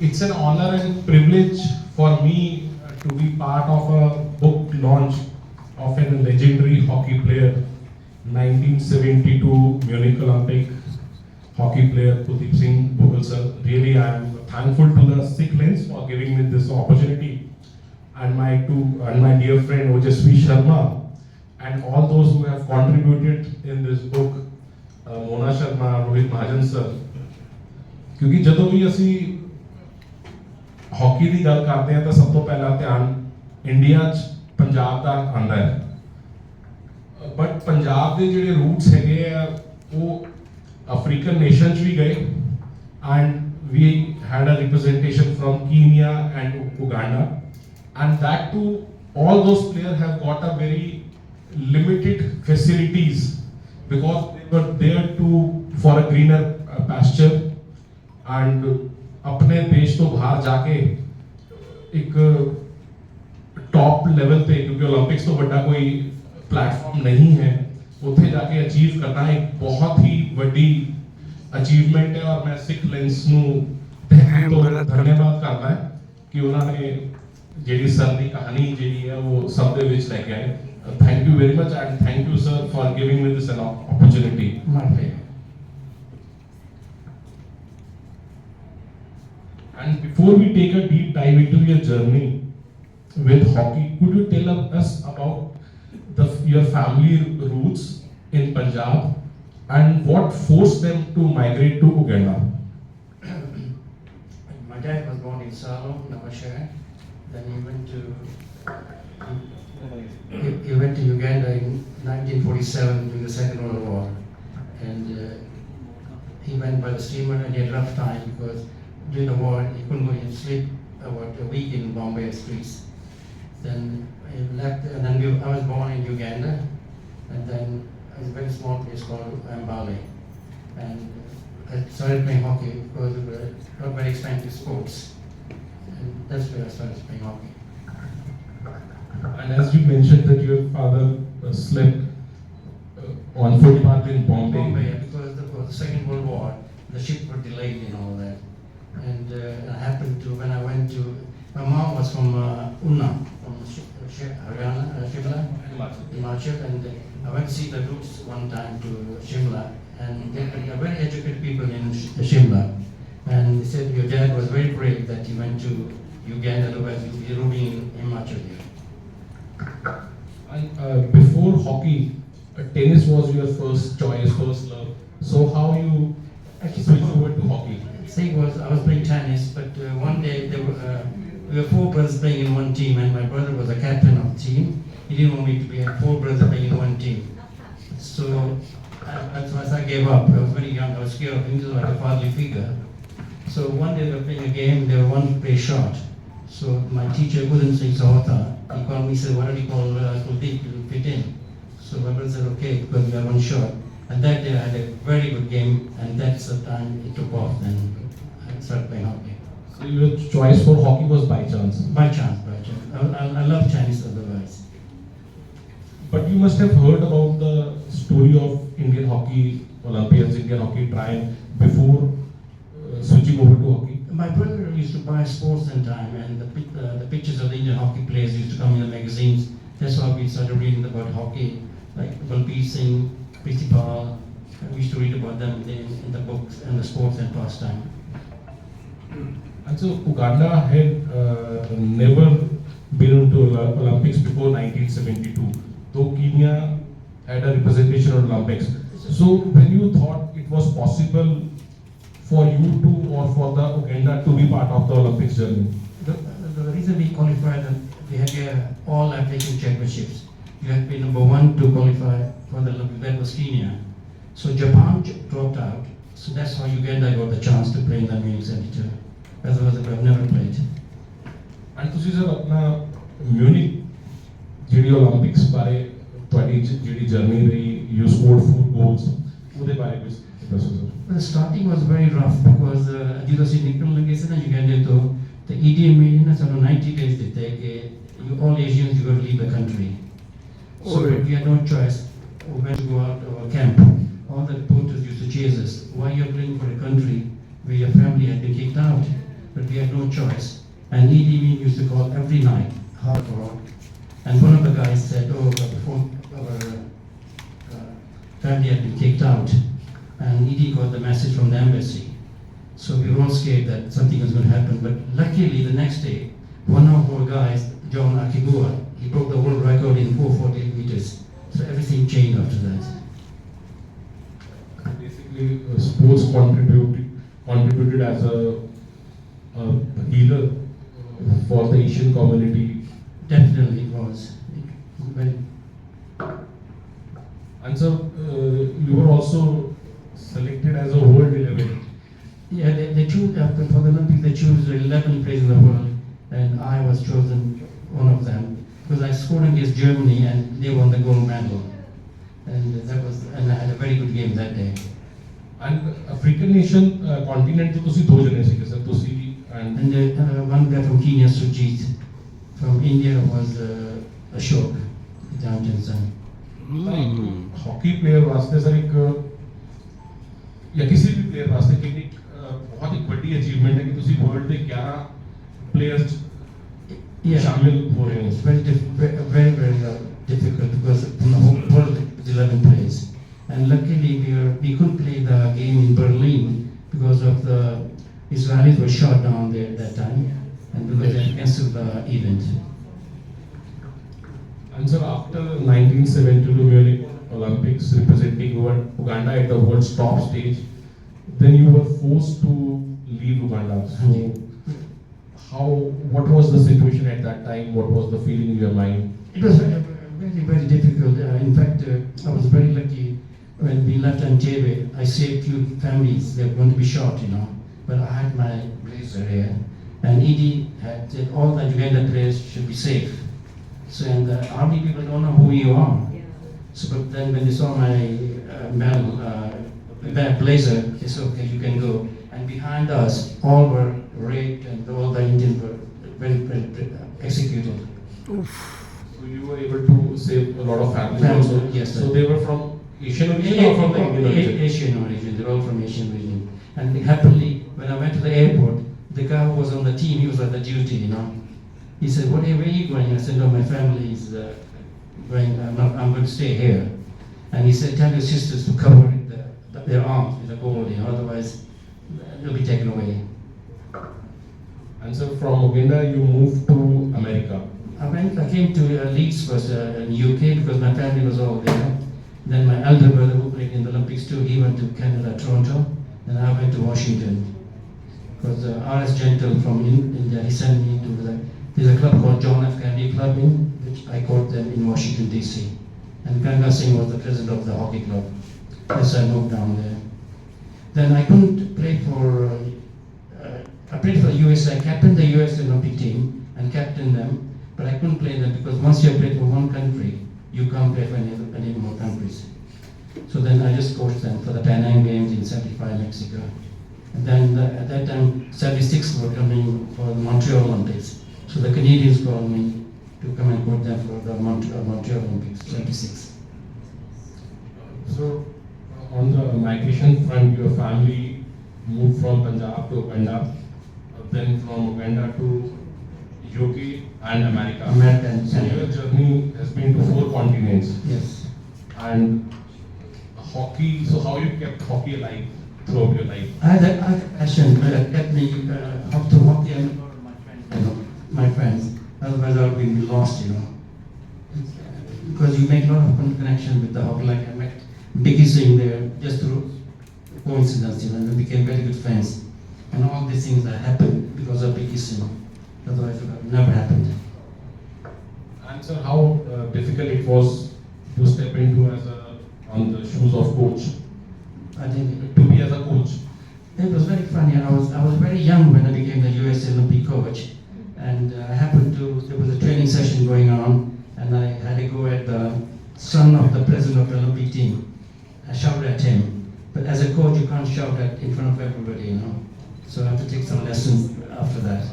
It's an honor and privilege for me to be part of a book launch of a legendary hockey player, 1972 Munich Olympic hockey player Kuldeep Singh Bhugal sir. Really, I am thankful to the Sikh Lens for giving me this opportunity, and my dear friend Ojasvi Sharma, and all those who have contributed in this book, Mona Sharma, Rohit Mahajan sir. क्योंकि ਜਦੋਂ ਵੀ ਅਸੀਂ hockey ਦੀ ਗੱਲ ਕਰਦੇ ਹਾਂ ਤਾਂ ਸਭ ਤੋਂ ਪਹਿਲਾਂ ਧਿਆਨ ਇੰਡੀਆ 'ਚ ਪੰਜਾਬ ਦਾ ਆਉਂਦਾ ਹੈ, ਬਟ ਪੰਜਾਬ ਦੇ ਜਿਹੜੇ ਰੂਟਸ ਹੈਗੇ ਆ ਉਹ ਅਫਰੀਕਨ ਨੇਸ਼ਨ 'ਚ ਵੀ ਗਏ, and we had a representation from Kenya and Uganda, and that too all those players have got a very limited facilities because they were there to for a greener pasture, and अपने देश तो बाहर जाके एक top level पे, क्योंकि Olympics तो बड़ा कोई प्लेटफॉर्म नहीं है, उत्थे जाके अचीव करना एक बहुत ही बड़ी अचीवमेंट है, और मैं सिख लेंस ਨੂੰ ਧੰਨਵਾਦ ਕਰਦਾ ਹੈ ਕਿ ਉਹਨਾਂ ਨੇ ਜਿਹੜੀ ਸਰ ਦੀ ਕਹਾਣੀ ਜਿਹੜੀ ਹੈ ਉਹ ਸਭ ਦੇ ਵਿੱਚ ਲੈ ਕੇ ਆਏ। Thank you very much, and thank you sir for giving me this opportunity. And before we take a deep dive into your journey with hockey, could you tell us about your family roots in Punjab and what forced them to migrate to Uganda? My dad was born in Salo, Navashehar. Then he went to Uganda in 1947 during the Second World War, and he went by the steamer, and he had a rough time because during the war he couldn't go and sleep about a week in Bombay streets. Then he left, and then I was born in Uganda, and then it was a very small place called Mbale, and I started playing hockey because it was not very expensive sports, and that's where I started playing hockey. And as you mentioned that your father slept on footpath in Bombay. Because of the Second World War, the ships were delayed and all that. And I happened to, when I went to, my mom was from Unna, from Haryana, Shimla, Himachal, and I went to see the roots one time to Shimla, and they were very educated people in Shimla, and they said your dad was very brave that he went to Uganda, otherwise you'd be rooting in Himachal here. And before hockey, tennis was your first choice, first love. So how you switched over to hockey? Thing was, I was playing tennis, but one day we were four brothers playing in one team, and my brother was the captain of the team. He didn't want me to be four brothers playing in one team. So as I gave up, I was very young, I was scared of him, he was like a fatherly figure. So one day they were playing a game, they were one play short. So my teacher, Udan Singh Sahota, he called me, said, why don't you call Kuldeep to fit in? So my brother said, okay, because we have one shot. And that day I had a very good game, and that's the time it took off, and I started playing hockey. So your choice for hockey was by chance? By chance, by chance. I love tennis otherwise. But you must have heard about the story of Indian hockey Olympians, Indian hockey trying before switching over to hockey. My brother used to buy sports in time, and the pictures of the Indian hockey players used to come in the magazines. That's how we started reading about hockey, like Balbir Singh, Principal. We used to read about them in the books and the sports and pastime. And so Uganda had never been into Olympics before 1972. Though Kenya had a representation on Olympics. So when you thought it was possible for you to, or for the Uganda to be part of the Olympics journey? The reason we qualified, we had all African championships. You had to be number one to qualify for the Olympics. That was Kenya. So Japan dropped out. So that's how Uganda got the chance to play in the Munich 72. Otherwise, they would have never played. And ਤੁਸੀਂ sir ਆਪਣਾ Munich ਜਿਹੜੀ 올림픽ਸ ਬਾਰੇ ਤੁਹਾਡੀ ਜਿਹੜੀ journey ਰਹੀ, you scored 4 goals, ਉਹਦੇ ਬਾਰੇ ਕੁਝ ਦੱਸੋ sir. The starting was very rough because ਜਦੋਂ ਅਸੀਂ ਨਿਕਲਣ ਲੱਗੇ ਸੀ ਨਾ Uganda ਤੋਂ, the EDA made us on 90 days ਦਿੱਤੇ ਕਿ all Asians you got to leave the country. So we had no choice. We went to go out of our camp. All the reporters used to chase us. Why you're playing for a country where your family had been kicked out? but we had no choice. And Idi Amin used to call every night, hardcore. And one of the guys said, oh, before our family had been kicked out, and Idi got the message from the embassy. So we were all scared that something was going to happen. But luckily, the next day, one of our guys, John Akigua, he broke the world record in 440 meters. So everything changed after that. Basically, sports contributed as a healer for the Asian community. Definitely it was. And so you were also selected as a world 11. Yeah, they choose, for the Olympics, they choose 11 players in the world, and I was chosen one of them because I scored against Germany and they won the gold medal. And I had a very good game that day. And African nation continent to ਤੁਸੀਂ ਦੋ ਜਣੇ ਸੀਗੇ sir ਤੁਸੀਂ And one guy from Kenya, Sujit, from India was Ashok, Jamjansan. Hockey player वास्ते sir एक या किसी भी प्लेयर वास्ते कि बहुत ही बड़ी अचीवमेंट है कि ਤੁਸੀਂ वर्ल्ड ਦੇ 11 प्लेयर्स शामिल हो रहे It's हो very difficult because from the whole world it's 11 players. And luckily we couldn't play the game in Berlin because of the Israelis were shot down there at that time, and because they cancelled the event. And sir, after 1972 Munich Olympics, representing Uganda at the world's top stage, then you were forced to leave Uganda. So, what was the situation at that time? What was the feeling in your mind? It was very difficult. In fact, I was very lucky when we left Entebbe. I saved few families. They were going to be shot, but I had my blazer here, and Idi had said all the Uganda players should be safe. So, and the army people don't know who you are. So, but then when they saw my blazer, they said, okay, you can go. And behind us, all were raped, and all the Indians were very executed. Oof. So you were able to save a lot of families also. Yes, sir. So they were from Asian origin or from the Indian origin? Asian origin. They're all from Asian origin. And happily, when I went to the airport, the guy who was on the team, he was at the duty, He said, where are you going? I said, no, my family is going, I'm going to stay here. And he said, tell your sisters to cover their arms with the gold, otherwise they'll be taken away. And so from Uganda, you moved to America. I came to Leeds first in UK because my family was all there. Then my elder brother who played in the Olympics too, he went to Canada, Toronto, and I went to Washington. Because R.S. Gentle from India, he sent me to there's a club called John F. Kennedy Club in which I coached them in Washington DC. And Ganga Singh was the president of the hockey club. Yes, I moved down there. Then I couldn't play for, I played for the US, I captained the US Olympic team and captained them, but I couldn't play them because once you have played for one country, you can't play for any more countries. So then I just coached them for the Pan Am Games in 75 Mexico. And then at that time, 76 were coming for the Montreal Olympics. So the Canadians called me to come and coach them for the Montreal Olympics, 76. So on the migration front, your family moved from Punjab to Uganda, then from Uganda to UK and America. So your journey has been to 4 continents. Yes. And hockey, so how you kept hockey alive throughout your life? I had a passion that kept me up to hockey and my friends. Otherwise I would be lost, Because you make a lot of connection with the hockey. Like I met Vicky Singh there just through coincidence, and we became very good friends. And all these things that happened because of Vicky Singh. Otherwise it would have never happened. And sir, how difficult it was to step into on the shoes of coach? I think To be as a coach? it was very funny. I was very young when I became the US Olympic coach. And I happened to, there was a training session going on, and I had to go at the son of the president of the Olympic team. I shouted at him. But as a coach, you can't shout in front of everybody, So I have to take some lessons after that.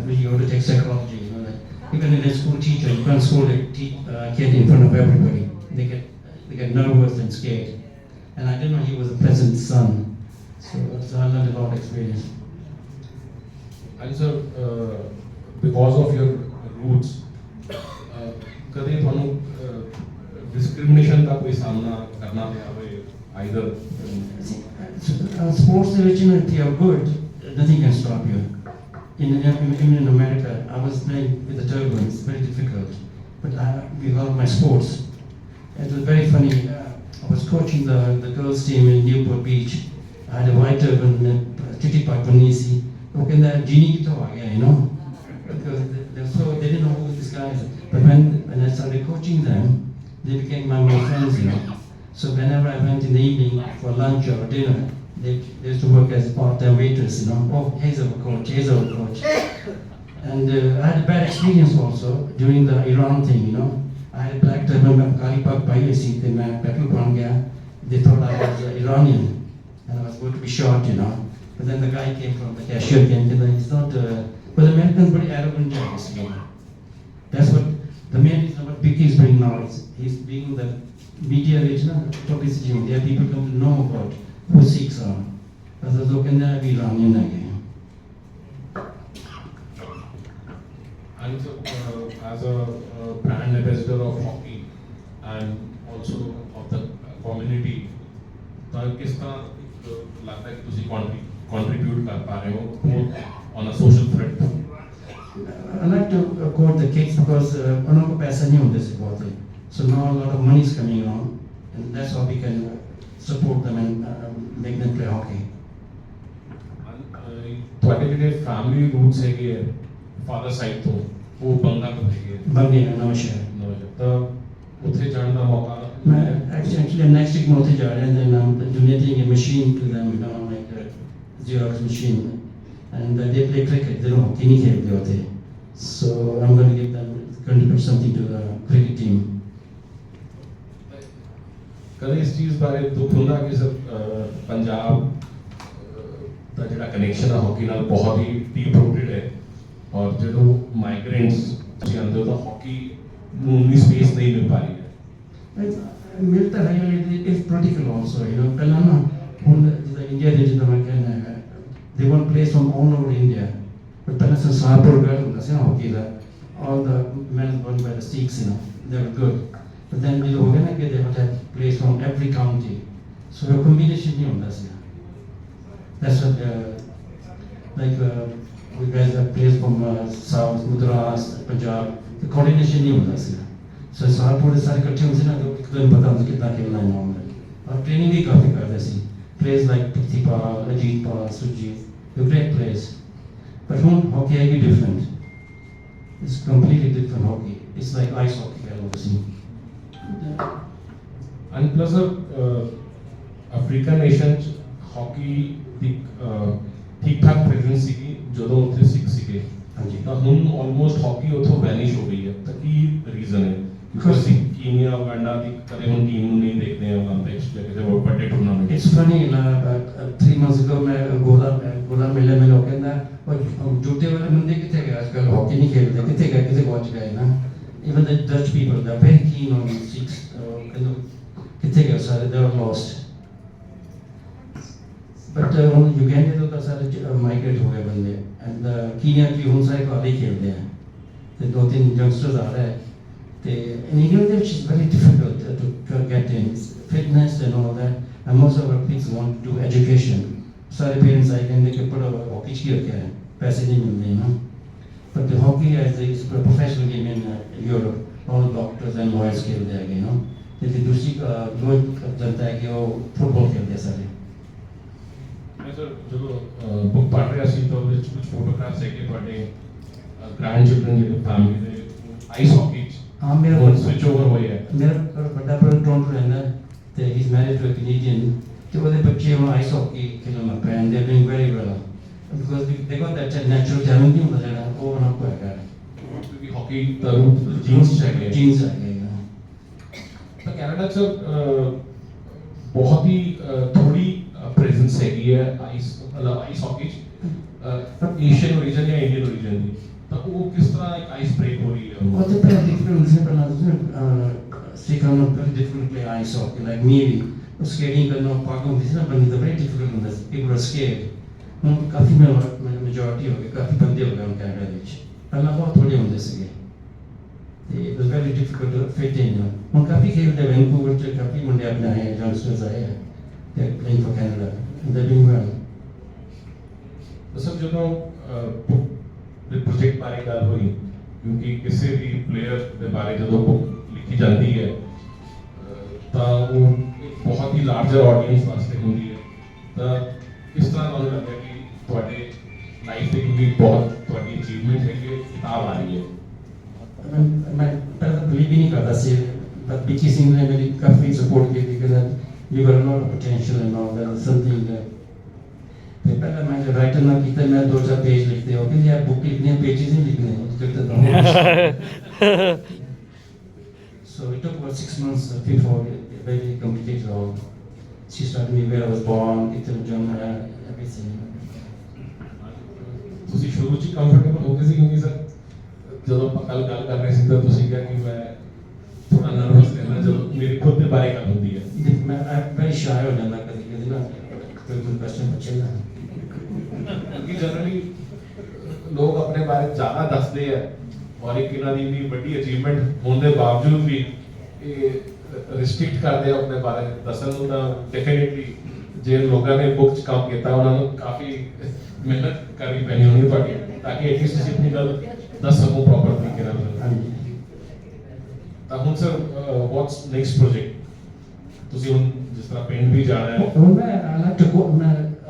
You have to take psychology, that even in a school teacher, you can't scold a kid in front of everybody. They get nervous and scared. And I didn't know he was the president's son. So I learned a lot of experience. And sir, because of your roots, ਕਦੇ ਤੁਹਾਨੂੰ discrimination ਦਾ ਕੋਈ ਸਾਹਮਣਾ ਕਰਨਾ ਪਿਆ ਹੋਵੇ either Sports, if you are good, nothing can stop you. Even in America, I was playing with the turbans, very difficult. But we love my sports. It was very funny. I was coaching the girls' team in Newport Beach. I had a white turban, Titi Papanisi. Okay, that genie guitar, you know, because they didn't know who this guy is. But when I started coaching them, they became my friends, you know. So whenever I went in the evening for lunch or dinner, they used to work as part-time waiters, you know. Oh, here's our coach, here's our coach. And I had a bad experience also during the Iran thing, you know. I had a black turban, Kali Pak Pai, petrol pump gaya. They thought I was Iranian and I was going to be shot, you know. But then the guy came from the cashier came to them. He's not, but the Americans very arrogant guys, you know. That's what the main reason what Vicky is doing now is he's being the media regional publicity. There people come to know about who Sikhs are. As a look in there, Iranian again. and as a brand ambassador of hockey and also of the community, ਤਾਂ ਕਿਸ ਤਰ੍ਹਾਂ ਲੱਗਦਾ ਕਿ ਤੁਸੀਂ contribute ਕਰ ਪਾ ਰਹੇ ਹੋ both on a social front? I like to quote the kids because उन्होंने को पैसा नहीं होते से बहुत है. So now a lot of money is coming along, and that's how we can support them and make them play hockey. ਤੁਹਾਡੇ ਜਿਹੜੇ ਫੈਮਿਲੀ ਰੂਟਸ ਹੈਗੇ ਆ ਫਾਦਰ ਸਾਈਡ ਤੋਂ ਉਹ ਬੰਗਾ ਤੋਂ ਹੈਗੇ ਆ बंगे नमस्कार. ਤਾਂ ਉੱਥੇ ਜਾਣ ਦਾ ਮੌਕਾ मैं actually next week मैं उठे जा रहे हैं, then I'm donating a machine to them, you know, like a Xerox machine, and they play cricket. They don't hockey नहीं खेलते होते, so I'm going to give them contribute something to the cricket team. ਕਦੇ ਇਸ ਚੀਜ਼ ਬਾਰੇ ਦੁੱਖ ਹੁੰਦਾ ਕਿ ਸਰ ਪੰਜਾਬ ਦਾ ਜਿਹੜਾ ਕਨੈਕਸ਼ਨ ਹੈ ਹਾਕੀ ਨਾਲ ਬਹੁਤ ਹੀ ਡੀਪ ਰੂਟਡ ਹੈ ਔਰ ਜਦੋਂ ਮਾਈਗ੍ਰੈਂਟਸ ਤੁਸੀਂ ਆਉਂਦੇ ਹੋ ਤਾਂ ਹਾਕੀ ਨੂੰ ਉਨੀ ਸਪੇਸ ਨਹੀਂ ਮਿਲ ਪਾ ਰਹੀ ਹੈ मिलता है it's political also, you know. पहला ना उन इंडिया दे जितना मैं कहना है, they want players from all over India. But पहला से साहपुर गए उनका से hockey था, all the men won by the Sikhs, you know, they were good. But then we हो गया ना कि they would have players from every county, so a combination नहीं होता सी. That's what we guys have players from South, Madras, Punjab. The coordination नहीं होता सी. So Sahpur सारे इकट्ठे होते ना तो एक दिन पता होता कितना खेलना है नाम में. और ट्रेनिंग भी काफी करते सी. Players like Pritipal, Ajit Pal, Sujit, they're great players. But hockey is different. It's completely different hockey. It's like ice hockey, I don't see. And plus African nation hockey ਦੀ ਠੀਕ ਠਾਕ ਪ੍ਰੈਜ਼ੈਂਸ ਸੀਗੀ ਜਦੋਂ ਉੱਥੇ ਸਿੱਖ ਸੀਗੇ ਹਾਂਜੀ ਤਾਂ ਹੁਣ ਆਲਮੋਸਟ ਹਾਕੀ ਉੱਥੋਂ ਵੈਨਿਸ਼ ਹੋ ਗਈ ਹੈ ਤਾਂ ਕੀ ਰੀਜ਼ਨ ਹੈ ਬਿਕਾਜ਼ ਅਸੀਂ ਕੀਨੀਆ ਉਗਾਂਡਾ ਦੀ ਕਦੇ ਹੁਣ ਟੀਮ ਨੂੰ ਨਹੀਂ ਦੇਖਦੇ ਹਾਂ ਕੰਟੈਕਸਟ ਜਾਂ ਕਿਸੇ ਹੋਰ ਵੱਡੇ tournament It's funny, 3 months ago मैं गोला मेले में लोग कहना और जूते वाले बंदे कितने गए आजकल हॉकी नहीं खेलते कितने गए कितने पहुंच गए ना. Even the Dutch people, they're very keen on Sikhs. कितने गए सारे, they were lost. But on Uganda तो सारे migrate हो गए बंदे, and Kenya की उन सारे को आगे खेलते हैं. तो 2-3 youngsters आ रहे हैं. In England, which is very difficult to get in, fitness and all that. And most of our kids want to do education. सारे parents आए कहते कि पढ़ो हॉकी क्यों क्या है, पैसे नहीं मिलते ना. But the hockey is a professional game in Europe. All doctors and lawyers खेलते हैं, you know. लेकिन दूसरी लोग जनता है कि वो फुटबॉल खेलते हैं सारे. ਮੈਂ ਸਰ ਜਦੋਂ ਬੁੱਕ ਪੜ੍ਹ ਰਿਹਾ ਸੀ ਤਾਂ ਉਹਦੇ ਵਿੱਚ ਕੁਝ ਫੋਟੋਗ੍ਰਾਫਸ ਹੈਗੇ ਤੁਹਾਡੇ ਗ੍ਰੈਂਡ ਚਿਲਡਰਨ ਜਿਹੜੇ ਫੈਮਿਲੀ ਦੇ ਆਈਸ ਹਾਕੀ हाँ मेरा ਸਵਿਚ ਓਵਰ ਹੋਏ ਹੈ मेरा बड़ा brother टोरंटो रहता है, तो he's married to a Canadian. तो वो बच्चे वहाँ आइस हॉकी खेलने लग पए and they're doing very well because they got that natural talent नहीं होता जरा वो ना कोई है ਕਿਉਂਕਿ ਹਾਕੀ ਦਾ ਜੀਨਸ ਹੈਗੇ जीन्स आ गए हैं. ਤਾਂ ਕੈਨੇਡਾ 'ਚ ਬਹੁਤ ਹੀ ਥੋੜੀ ਪ੍ਰੈਜ਼ੈਂਸ ਹੈਗੀ ਹੈ ਆਈਸ ਹਾਕੀ 'ਚ ਏਸ਼ੀਅਨ ਓਰੀਜਨ ਜਾਂ ਇੰਡੀਅਨ ਓਰੀਜਨ ਦੀ ਤਾਂ ਉਹ ਕਿਸ ਤਰ੍ਹਾਂ ਇੱਕ ਆਈਸ ਬ੍ਰੇਕ ਹੋ ਰਹੀ ਹੈ What the best difference is when Sikh are not very difficult to play ice hockey like me. Skating करना पागल थी ना बंदी तो very difficult होता है. People are scared. काफी majority हो गए काफी बंदे ਪਹਿਲਾਂ ਬਹੁਤ ਥੋੜ੍ਹੇ ਹੁੰਦੇ ਸੀਗੇ ਤੇ it was very difficult to fit in. ਹੁਣ ਕਾਫੀ ਖੇਡਦੇ ਵੈਨਕੂਵਰ 'ਚ ਕਾਫੀ ਮੁੰਡੇ ਆਪਣੇ ਆਏ ਹੈ, ਯੰਗਸਟਰਸ ਆਏ ਹੈ ਤੇ ਪਲੇਇੰਗ ਫॉर ਕੈਨੇਡਾ ਦੇ ਡੂਇੰਗ ਵੈਲ। ਸਰ ਜਦੋਂ ਦੇ ਪ੍ਰੋਜੈਕਟ ਬਾਰੇ ਗੱਲ ਹੋਈ, ਕਿਉਂਕਿ ਕਿਸੇ ਵੀ ਪਲੇਅਰ ਦੇ ਬਾਰੇ ਜਦੋਂ ਬੁੱਕ ਲਿਖੀ ਜਾਂਦੀ ਹੈ ਤਾਂ ਉਹ ਇੱਕ ਬਹੁਤ ਹੀ ਲਾਰਜਰ ਆਡੀਅנס ਵਾਸਤੇ ਹੁੰਦੀ ਹੈ। ਤਾਂ ਕਿਸ ਤਰ੍ਹਾਂ ਤੁਹਾਨੂੰ ਲੱਗਦਾ ਕਿ ਤੁਹਾਡੇ ਲਾਈਫ ਦੇ ਵੀ ਬਹੁਤ ਤੁਹਾਡੀ ਅਚੀਵਮੈਂਟ ਹੈ ਕਿ ਕਿਤਾਬ ਆ ਰਹੀ ਹੈ? मैं पहले तो बिलीव ही नहीं करता सी, बट विकी सिंह ने मेरी काफ़ी सपोर्ट की थी कि you got a lot of potential and all that something. तो पहले मैं जब राइटर ना किया मैं 2-4 पेज लिखते हो कि यार बुक लिखने पेजेस ही लिखने लिखते था। So it took about 6 months before it very complicated all. She started me where I was born, Italy, Germany, everything. ਤੁਸੀਂ ਸ਼ੁਰੂ 'ਚ ਕੰਫਰਟੇਬਲ ਹੋ ਗਏ ਸੀ ਕਿਉਂਕਿ ਸਰ ਜਦੋਂ ਆਪਾਂ ਕੱਲ ਗੱਲ ਕਰ ਰਹੇ ਸੀ ਤਾਂ ਤੁਸੀਂ ਕਿਹਾ ਕਿ ਮੈਂ ਥੋੜਾ ਨਰਵਸ ਰਹਿੰਦਾ ਜਦੋਂ ਮੇਰੇ ਖੁਦ ਦੇ ਬਾਰੇ ਗੱਲ ਹੁੰਦੀ ਹੈ। मैं very shy हो जाता कभी कभी ना, कोई क्वेश्चन पूछे ना। ਕਿਉਂਕਿ ਜਨਰਲੀ ਲੋਕ ਆਪਣੇ ਬਾਰੇ ਜ਼ਿਆਦਾ ਦੱਸਦੇ ਆ ਔਰ ਇੱਕ ਇਹਨਾਂ ਦੀ ਇੰਨੀ ਵੱਡੀ ਅਚੀਵਮੈਂਟ ਹੋਣ ਦੇ ਬਾਵਜੂਦ ਵੀ ਇਹ ਰਿਸਟ੍ਰਿਕਟ ਕਰਦੇ ਆ ਆਪਣੇ ਬਾਰੇ ਦੱਸਣ ਨੂੰ। ਤਾਂ ਡੈਫੀਨਿਟਲੀ ਜੇ ਲੋਕਾਂ ਨੇ ਬੁੱਕ 'ਚ ਕੰਮ ਕੀਤਾ ਉਹਨਾਂ ਨੂੰ ਕਾਫੀ ਮਿਹਨਤ ਕਰਨੀ ਪੈਣੀ ਹੋਣੀ ਤੁਹਾਡੀ ਤਾਂ ਕਿ ਐਟਲੀਸਟ ਤੁਸੀਂ ਆਪਣੀ ਗੱਲ ਦੱਸ ਸਕੋ ਪ੍ਰੋਪਰ ਤਰੀਕੇ ਨਾਲ। ਤਾਂ ਹੁਣ ਸਰ ਵਾਟਸ ਨੈਕਸਟ ਪ੍ਰੋਜੈਕਟ? ਤੁਸੀਂ ਹੁਣ ਜਿਸ ਤਰ੍ਹਾਂ ਪਿੰਡ ਵੀ ਜਾਣਾ ਹੈ।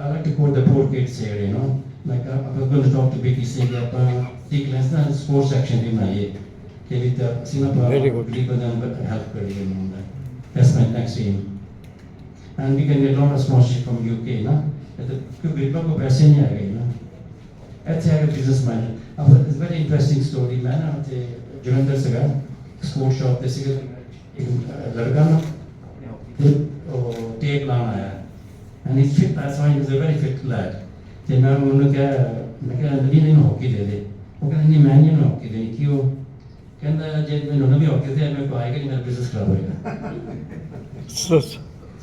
I like to quote the poor kids here, you know. Like I'm going to talk to Vicky Singh about the class na sports section भी बनाइए कि भी तो सीमा पर people them help करिए ना। That's my next aim. And we can get a lot of sponsorship from UK ना। तो क्योंकि लोगों को पैसे नहीं आ गए ना। ऐसे है businessman। अब it's very interesting story मैं ना ते जलंधर से गया स्पोर्ट्स शॉप पे से एक लड़का ना टेप लाना आया and he fit that's why he was a very fit lad। ਤੇ ਮੈਂ ਉਹਨੂੰ ਕਿਹਾ ਨਹੀਂ ਹੌਕੀ ਦੇ ਦੇ। ਉਹ ਕਹਿੰਦਾ ਨਹੀਂ ਮੈਂ ਨਹੀਂ ਹੌਕੀ ਦੇਣੀ। ਕਿਉਂ? ਕਹਿੰਦਾ ਜੇ ਮੈਨੂੰ ਨਵੀਂ ਹੌਕੀ ਦੇ ਮੈਂ ਕੋਈ ਆਏਗਾ ਨਹੀਂ ਮੇਰਾ ਬਿਜ਼ਨਸ ਖਰਾਬ ਹੋਏਗਾ।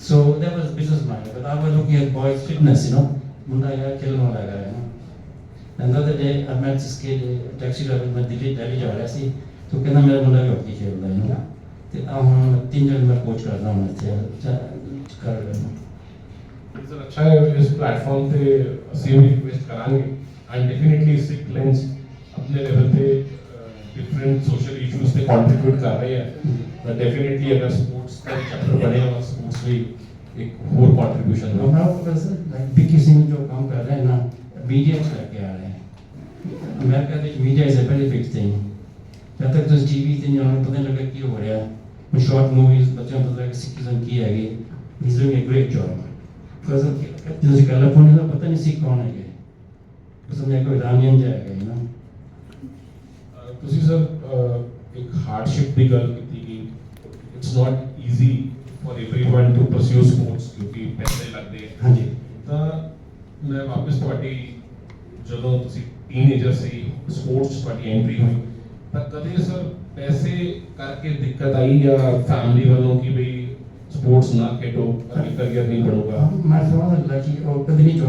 So that was business mind, but I was looking at boys fitness, you know, मुंडा यार खेलने वाला है ना। Another day I met this kid taxi driver में दिल्ली जा रहा सी तो कहना मेरा मुंडा भी हॉकी खेलता है ना। तो अब हम 3 जन मैं कोच कर रहा हूँ कर रहा हूँ। सर अच्छा है इस प्लेटफॉर्म पे ਅਸੀਂ ਵੀ ਰਿਕੁਐਸਟ ਕਰਾਂਗੇ ਐਂਡ ਡੈਫੀਨਿਟਲੀ ਸਿੱਖ ਲੈਂਸ ਆਪਣੇ ਲੈਵਲ ਤੇ ਡਿਫਰੈਂਟ ਸੋਸ਼ਲ ਇਸ਼ੂਜ਼ ਤੇ ਕੰਟਰੀਬਿਊਟ ਕਰ ਰਹੇ ਆ ਤਾਂ ਡੈਫੀਨਿਟਲੀ ਅਗਰ ਸਪੋਰਟਸ ਦਾ ਚੈਪਟਰ ਬਣੇਗਾ ਸਪੋਰट्स ਵੀ एक और कंट्रीब्यूशन है। हमारा फोकस लाइक विकी सिंह जो काम कर रहे हैं ना मीडिया से करके आ रहे हैं। अमेरिका में media is a very big thing. जब तक तो टीवी से नहीं हमें पता नहीं लगा कि हो रहा है। शॉर्ट मूवीज बच्चों को पता लगा सिटीजन की है ये is doing a great job. Because जैसे कैलिफोर्निया का पता नहीं सिख कौन है ये उसमें कोई इरानियन जाएगा यू नो। ਤੁਸੀਂ ਸਰ ਇੱਕ ਹਾਰਡਸ਼ਿਪ ਦੀ ਗੱਲ ਕੀਤੀ ਕਿ it's not easy for everyone to pursue sports क्योंकि पैसे लगते हैं। हाँ जी। ਤਾਂ ਮੈਂ ਵਾਪਸ ਤੁਹਾਡੀ ਜਦੋਂ ਤੁਸੀਂ ਟੀਨੇਜਰ ਸੀ ਸਪੋਰਟਸ ਤੁਹਾਡੀ ਐਂਟਰੀ ਹੋਈ ਤਾਂ ਕਦੇ ਸਰ ਪੈਸੇ ਕਰਕੇ ਦਿੱਕਤ ਆਈ ਜਾਂ ਫੈਮਿਲੀ ਵੱਲੋਂ ਕਿ ਬਈ स्पोर्ट्स ना खेलो अभी करियर नहीं बढ़ेगा? My father like और कभी नहीं जो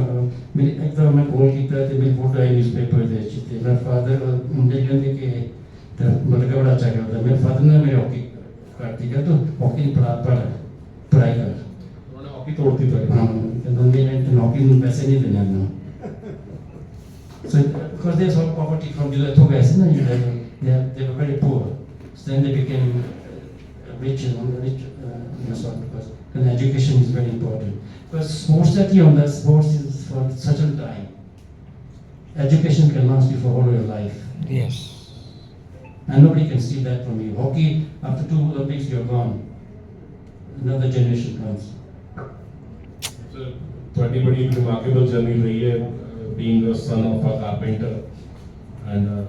मेरे एक बार मैं कॉल किया तो मेरी फोटो आई न्यूज़पेपर पे अच्छी थी। मेरे फादर मुझे कहते कि तो मतलब बड़ा अच्छा करता। मेरे फादर ने मेरे हॉकी करती है तो हॉकी पढ़ाई कर उन्होंने हॉकी तोड़ दी थी। हाँ तो मैंने हॉकी में पैसे नहीं देने ना। So because there's all poverty from the two guys ना they were very poor. So then they became rich because education is very important. Because sports that you know, sports is for certain time. Education can last you for all your life. Yes. And nobody can steal that from you. Hockey, after 2 Olympics, you're gone. Another generation comes. So, ਤੁਹਾਡੀ ਬੜੀ remarkable journey ਰਹੀ ਹੈ being the son of a carpenter and a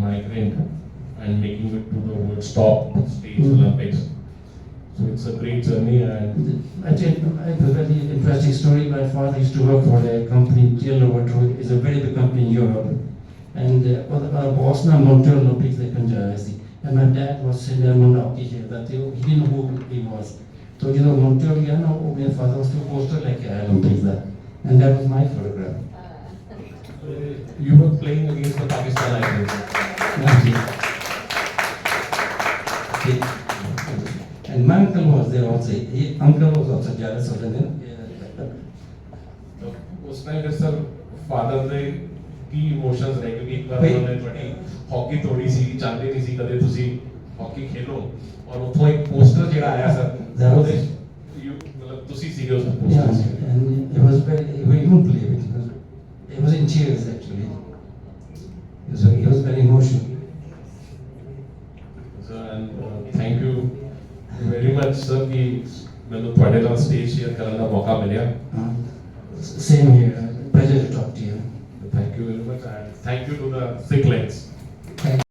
migrant and making it to the world's top stage Olympics. So it's a great journey and Actually, it's a very interesting story. My father used to work for a company, TLO Water, is a very big company in Europe. And our boss now Montreal Olympics they can see. And my dad was in the hockey here that he didn't know who he was. So you know Montreal, you know, my father was to poster like Olympics that, and that was my photograph. You were playing against the Pakistan, I think. And my uncle was there also. Uncle was also jealous of them. तो उस time फिर sir father ਦੇ ਕੀ emotions ਰਹੇ ਕਿਉਂਕਿ ਇੱਕ ਵਾਰ ਭਾਈ- ਉਹਨਾਂ ਨੇ ਤੁਹਾਡੀ ਹਾਕੀ ਤੋੜੀ ਸੀ ਚਾਹੁੰਦੇ ਨਹੀਂ ਸੀ ਕਦੇ ਤੁਸੀਂ ਹਾਕੀ ਖੇਲੋ ਔਰ ਉੱਥੋਂ ਇੱਕ ਪੋਸਟਰ ਜਿਹੜਾ ਆਇਆ ਸਰ ਉਹਦੇ ਮਤਲਬ ਤੁਸੀਂ ਸੀਗੇ ਉਸ Yeah, poster and it was very, we couldn't believe it. It was in tears actually. So he was very emotional. Sir and thank you very much sir ਕਿ ਮੈਨੂੰ ਤੁਹਾਡੇ ਨਾਲ ਸਟੇਜ ਸ਼ੇਅਰ ਕਰਨ ਦਾ ਮੌਕਾ ਮਿਲਿਆ Same here. Pleasure to talk to you. Thank you very much and thank you to the Thick Legs.